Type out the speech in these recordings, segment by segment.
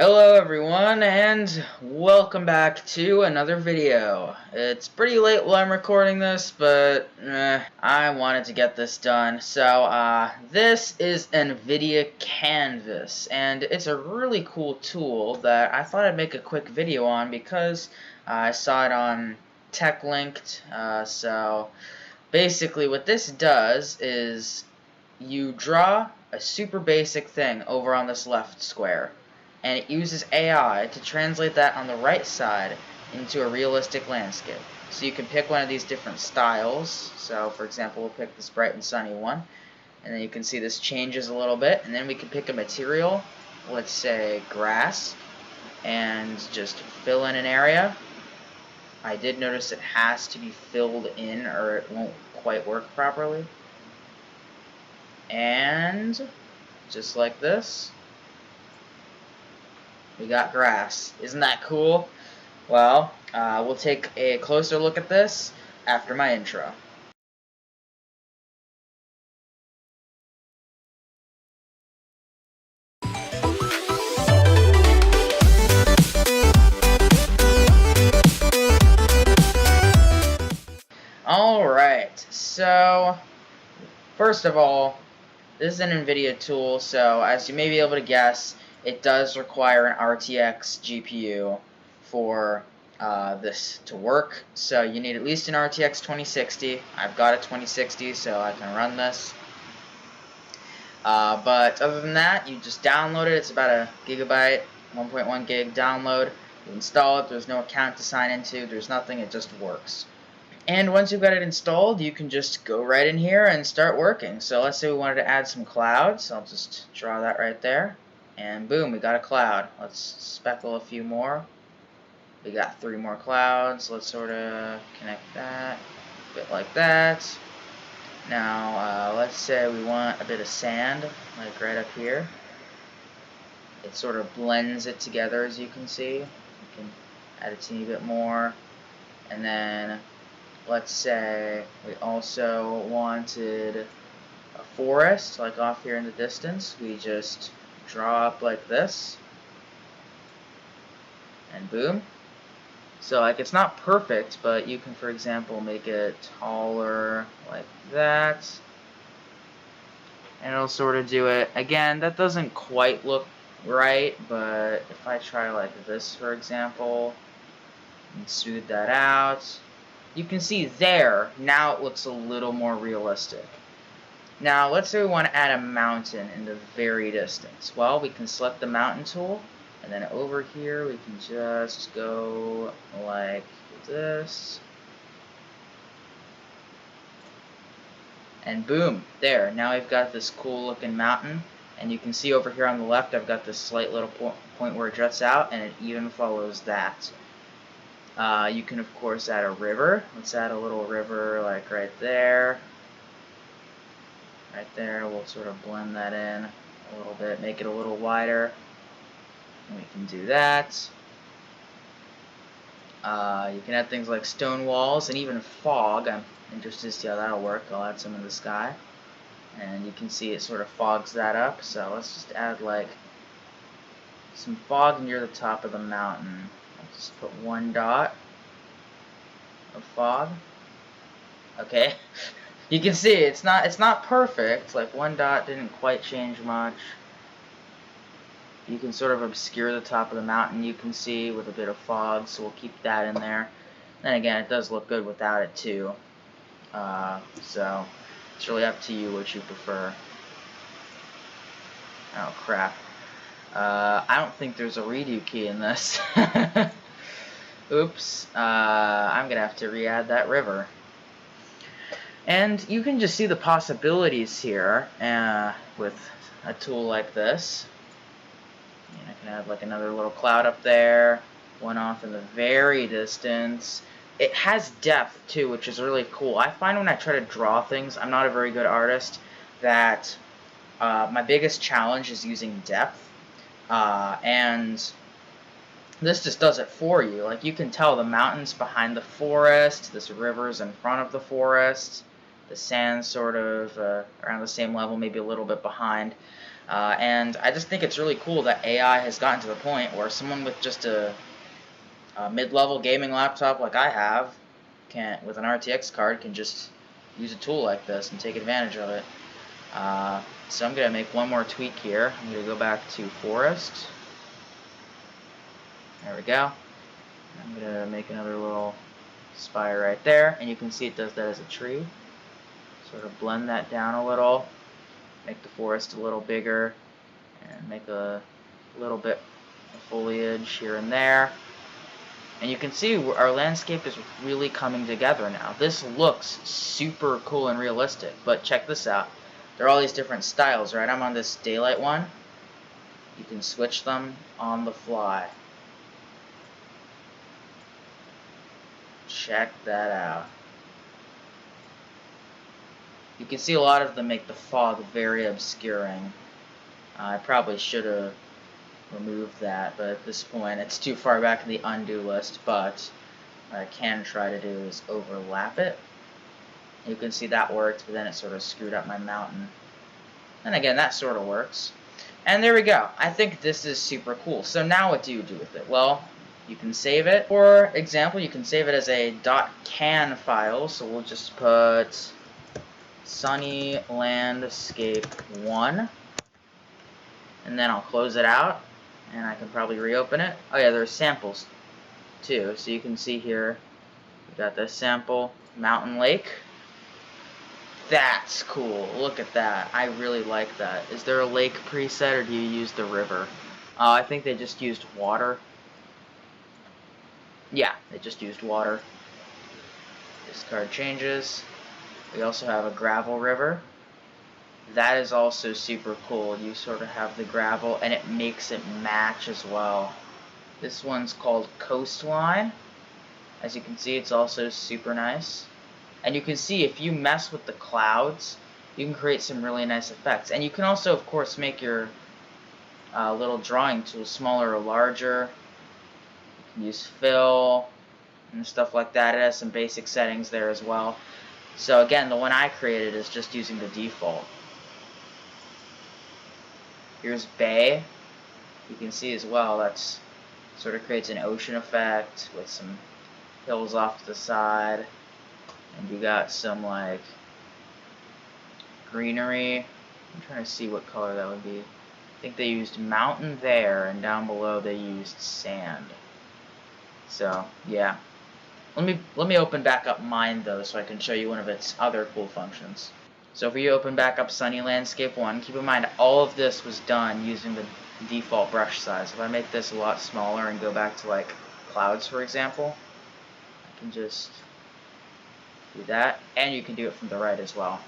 Hello everyone, and welcome back to another video. It's pretty late while I'm recording this, but I wanted to get this done. So, this is Nvidia Canvas, and it's a really cool tool that I thought I'd make a quick video on because I saw it on TechLinked. So, basically what this does is you draw a super basic thing over on this left square, and it uses AI to translate that on the right side into a realistic landscape. So you can pick one of these different styles. So for example, we'll pick this bright and sunny one, and then you can see this changes a little bit, and then we can pick a material, let's say grass, and just fill in an area. I did notice it has to be filled in or it won't quite work properly. And just like this, we got grass. Isn't that cool? Well, we'll take a closer look at this after my intro. Alright, so first of all, this is an Nvidia tool, so as you may be able to guess, it does require an RTX GPU for this to work. So you need at least an RTX 2060. I've got a 2060, so I can run this. But other than that, you just download it. It's about a gigabyte, 1.1 gig download. You install it. There's no account to sign into. There's nothing. It just works. And once you've got it installed, you can just go right in here and start working. So let's say we wanted to add some clouds. I'll just draw that right there. And boom, we got a cloud. Let's speckle a few more. We got 3 more clouds. Let's sort of connect that a bit like that. Now, let's say we want a bit of sand, like right up here. It sort of blends it together, as you can see. You can add a teeny bit more. And then let's say we also wanted a forest, like off here in the distance. We just draw up like this, and boom. So like it's not perfect, but you can, for example, make it taller like that, and it'll sort of do it. Again, that doesn't quite look right, but if I try like this, for example, and smooth that out, you can see there, now it looks a little more realistic. Now, let's say we want to add a mountain in the very distance. Well, we can select the mountain tool, and then over here we can just go like this. And boom, there. Now we've got this cool looking mountain. And you can see over here on the left, I've got this slight little point where it juts out, and it even follows that. You can, of course, add a river. Let's add a little river like right there. Right there, we'll sort of blend that in a little bit, make it a little wider. And we can do that. You can add things like stone walls and even fog. I'm interested to see how that'll work. I'll add some in the sky. And you can see it sort of fogs that up. So let's just add like some fog near the top of the mountain. I'll just put 1 dot of fog. Okay. You can see it's not perfect. Like 1 dot didn't quite change much. You can sort of obscure the top of the mountain, you can see, with a bit of fog, so we'll keep that in there. Then again, it does look good without it too. So it's really up to you what you prefer. Oh crap. I don't think there's a redo key in this. Oops. I'm gonna have to re-add that river. And you can just see the possibilities here with a tool like this. And I can add like another little cloud up there, one off in the very distance. It has depth too, which is really cool. I find when I try to draw things, I'm not a very good artist, that my biggest challenge is using depth. And this just does it for you. Like you can tell the mountains behind the forest, this river's in front of the forest, the sand's sort of around the same level, maybe a little bit behind. And I just think it's really cool that AI has gotten to the point where someone with just a mid-level gaming laptop like I have, with an RTX card, can just use a tool like this and take advantage of it. So I'm going to make one more tweak here. I'm going to go back to forest. There we go. I'm going to make another little spire right there, and you can see it does that as a tree. Sort of blend that down a little, make the forest a little bigger, and make a little bit of foliage here and there. And you can see our landscape is really coming together now. This looks super cool and realistic, but check this out. There are all these different styles, right? I'm on this daylight one. You can switch them on the fly. Check that out. You can see a lot of them make the fog very obscuring. I probably should have removed that, but at this point it's too far back in the undo list. But what I can try to do is overlap it. You can see that worked, but then it sort of screwed up my mountain. And again, that sort of works. And there we go. I think this is super cool. So now what do you do with it? Well, you can save it. For example, you can save it as a .can file. So we'll just put Sunny Landscape 1. And then I'll close it out. And I can probably reopen it. Oh yeah, there's samples too. So you can see here, we got this sample, Mountain Lake. That's cool. Look at that. I really like that. Is there a lake preset, or do you use the river? I think they just used water. Yeah, they just used water. Discard changes. We also have a gravel river. That is also super cool. You sort of have the gravel, and it makes it match as well. This one's called Coastline. As you can see, it's also super nice. And you can see if you mess with the clouds, you can create some really nice effects. And you can also, of course, make your little drawing tool smaller or larger. You can use fill and stuff like that. It has some basic settings there as well. So again, the one I created is just using the default. Here's Bay. You can see as well, that's sort of creates an ocean effect with some hills off to the side. And you got some like greenery. I'm trying to see what color that would be. I think they used mountain there, and down below they used sand. So yeah. Let me open back up mine though, so I can show you one of its other cool functions. So if we open back up Sunny Landscape 1, keep in mind all of this was done using the default brush size. If I make this a lot smaller and go back to like clouds, for example, I can just do that, and you can do it from the right as well.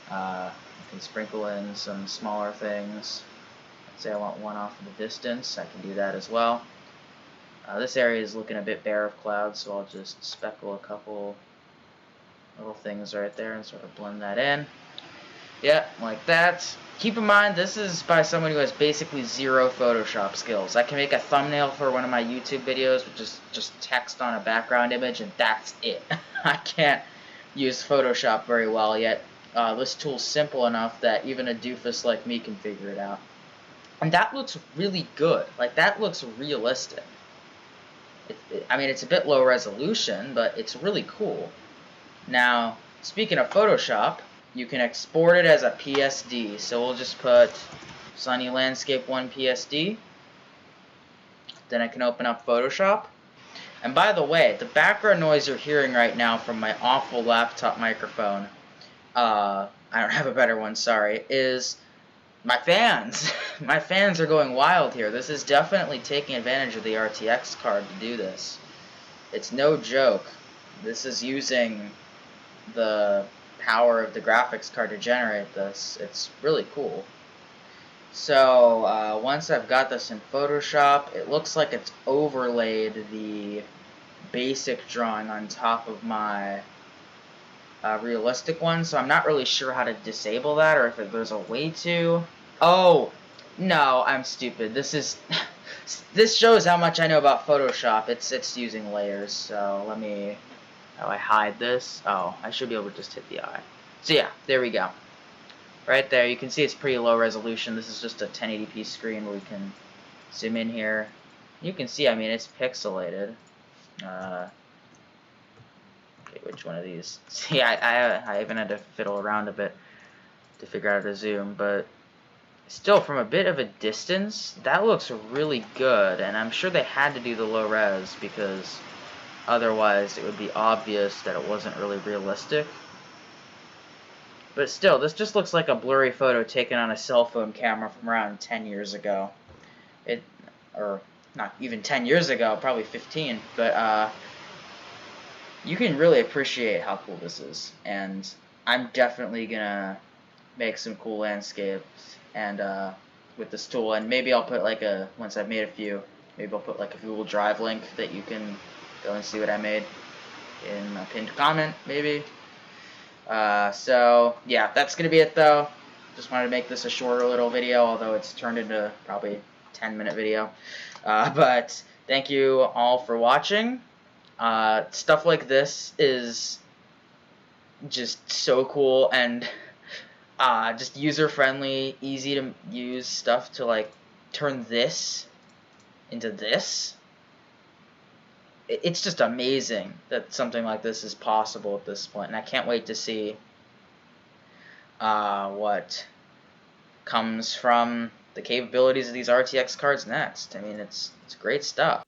You can sprinkle in some smaller things. Let's say I want one off in the distance, I can do that as well. This area is looking a bit bare of clouds, so I'll just speckle a couple little things right there and sort of blend that in. Yeah, like that. Keep in mind, this is by someone who has basically zero Photoshop skills. I can make a thumbnail for one of my YouTube videos with just text on a background image, and that's it. I can't use Photoshop very well yet. This tool's simple enough that even a doofus like me can figure it out. And that looks really good. Like, that looks realistic. I mean, it's a bit low resolution, but it's really cool. Now, speaking of Photoshop, you can export it as a PSD. So we'll just put Sunny Landscape 1 PSD. Then I can open up Photoshop. And by the way, the background noise you're hearing right now from my awful laptop microphone, I don't have a better one, sorry, is my fans. My fans are going wild here. This is definitely taking advantage of the RTX card to do this. It's no joke. This is using the power of the graphics card to generate this. It's really cool. So once I've got this in Photoshop, it looks like it's overlaid the basic drawing on top of my realistic one, so I'm not really sure how to disable that, or if there's a way to. Oh, no, I'm stupid. This shows how much I know about Photoshop. It's using layers, so let me. How do I hide this? Oh, I should be able to just hit the eye. So yeah, there we go. right there, you can see it's pretty low resolution. This is just a 1080p screen where we can zoom in here. You can see, I mean, it's pixelated. Okay, which one of these? See, I even had to fiddle around a bit to figure out how to zoom, but still, from a bit of a distance, that looks really good, and I'm sure they had to do the low res because otherwise it would be obvious that it wasn't really realistic. But still, this just looks like a blurry photo taken on a cell phone camera from around 10 years ago. Or not even 10 years ago, probably 15, but you can really appreciate how cool this is, and I'm definitely gonna make some cool landscapes and with this tool, and maybe I'll put like once I've made a few, maybe I'll put like a Google Drive link that you can go and see what I made in a pinned comment, maybe. So yeah, that's gonna be it though. Just wanted to make this a shorter little video, although it's turned into probably 10-minute video. But thank you all for watching. Stuff like this is just so cool and just user-friendly, easy to use stuff to like turn this into this. It's just amazing that something like this is possible at this point, and I can't wait to see what comes from the capabilities of these RTX cards next. I mean, it's great stuff.